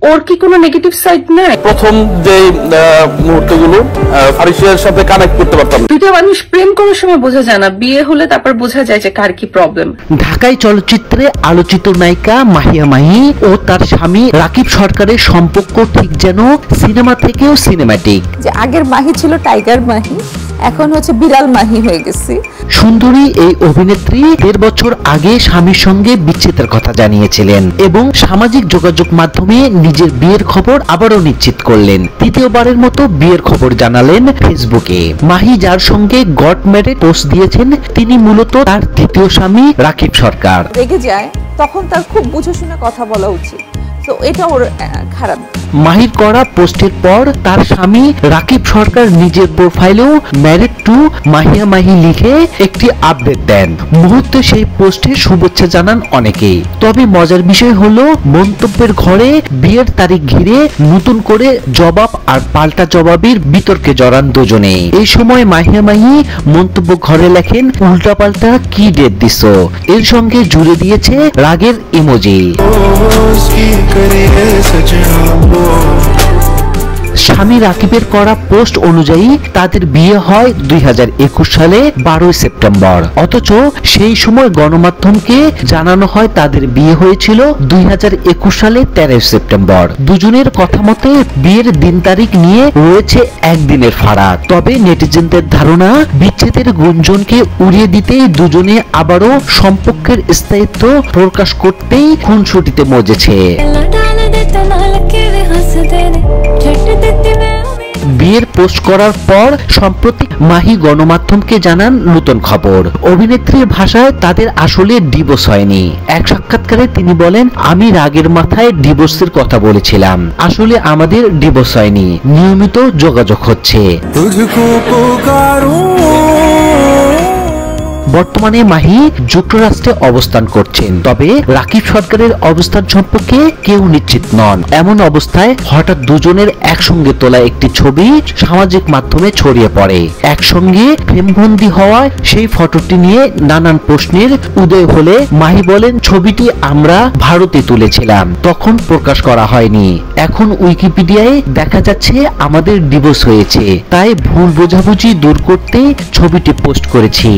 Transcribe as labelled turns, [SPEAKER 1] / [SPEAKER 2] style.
[SPEAKER 1] ওর কি কোনো negative side নাই?
[SPEAKER 2] প্রথম যে মুহূর্তগুলো ফারিসিয়ার সাথে কানেক্ট করতে পারতাম।
[SPEAKER 1] দুইটা মানুষ প্রেম করার সময় বোঝা যায় না, বিয়ে হলে তারপর বোঝা যায় যে কার কি প্রবলেম।
[SPEAKER 3] ঢাকাই চলচ্চিত্রে আলোচিত নায়িকা মাহিয়া মাহি ও তার স্বামী রাকিব সরকারের সম্পর্ক ঠিক যেন সিনেমা থেকেও সিনেমাটিক।
[SPEAKER 4] যে আগের মাহি ছিল টাইগার মাহি, এখন হচ্ছে বিড়াল মাহি হয়ে গেছে।
[SPEAKER 3] সুন্দরী এই অভিনেত্রী ১.৫ বছর আগে স্বামীর সঙ্গে বিচ্ছেদের কথা জানিয়েছিলেন এবং সামাজিক যোগাযোগ মাধ্যমে নিজের বিয়ের খবর আবারও নিশ্চিত করলেন। তৃতীয়বারের মতো বিয়ের খবর জানালেন ফেসবুকে। মাহি যার সঙ্গে গট ম্যারেড পোস্ট দিয়েছেন তিনি মূলত তার দ্বিতীয় স্বামী রাকিব সরকার।
[SPEAKER 4] রেগে যায় তখন তার খুব বুঝে শুনে কথা বলা উচিত, তো এটা ওর খারাপ।
[SPEAKER 3] মাহির করা পোস্টের পর তার স্বামী রাকিব সরকার নিজের প্রোফাইলেও ম্যারিড টু মাহিয়া মাহি লিখে একটি আপডেট দেন। মুহূর্তে সেই পোস্টে শুভেচ্ছা জানান অনেকেই। তবে মজার বিষয় হলো মন্তব্যের ঘরে বিয়ের তারিখ ঘিরে নতুন করে জবাব আর পাল্টা জবাবের বিতর্কে জড়ান দুজনে। এই সময় মাহিয়া মাহি মন্তব্য ঘরে লেখেন, উল্টাপাল্টা কি ডেট দিছ, এর সঙ্গে জুড়ে দিয়েছে রাগের ইমোজি। স্বামী রাকিবের করা পোস্ট অনুযায়ী তাদের বিয়ে হয় ২০২১ সালে ১২ সেপ্টেম্বর। অথচ সেই সময় গণমাধ্যমকে জানানো হয় তাদের বিয়ে হয়েছিল ২০২১ সালে ১৩ সেপ্টেম্বর। দুজনের কথা মতে বিয়ের দিন তারিখ নিয়ে রয়েছে একদিনের ফারাক। তবে নেটিজেনদের ধারণা বিচ্ছেদের গুঞ্জনকে উড়িয়ে দিতেই দুজনে আবারও সম্পর্কের স্থায়িত্ব প্রকাশ করতেই খুনসুটিতে মজেছে। বিয়ের পোস্ট করার পর সম্প্রতি মাহি গণমাধ্যমকে জানান নতুন খবর। অভিনেত্রীর ভাষায় তাদের আসলে ডিভোর্স হয়নি। এক সাক্ষাৎকারে তিনি বলেন, আমি রাগের মাথায় ডিভোর্সের কথা বলেছিলাম, আসলে আমাদের ডিভোর্স হয়নি, নিয়মিত যোগাযোগ হচ্ছে। বর্তমানে মাহি যুক্তরাষ্ট্রে অবস্থান করছেন, তবে রাকিব সরকারের অবস্থান সম্পর্কে কেউ নিশ্চিত নন। এমন অবস্থায় হঠাৎ দুজনের একসঙ্গে তোলা একটি ছবি সামাজিক মাধ্যমে ছড়িয়ে পড়ে। একসঙ্গে প্রেমবন্দী হওয়ায় সেই ফটোটি নিয়ে নানান প্রশ্নের উদয় হলে মাহি বলেন, ছবিটি আমরা ভারতে তুলেছিলাম, তখন প্রকাশ করা হয়নি। এখন উইকিপিডিয়ায় দেখা যাচ্ছে আমাদের ডিভোর্স হয়েছে, তাই ভুল বোঝাবুঝি দূর করতে ছবিটি পোস্ট করেছি।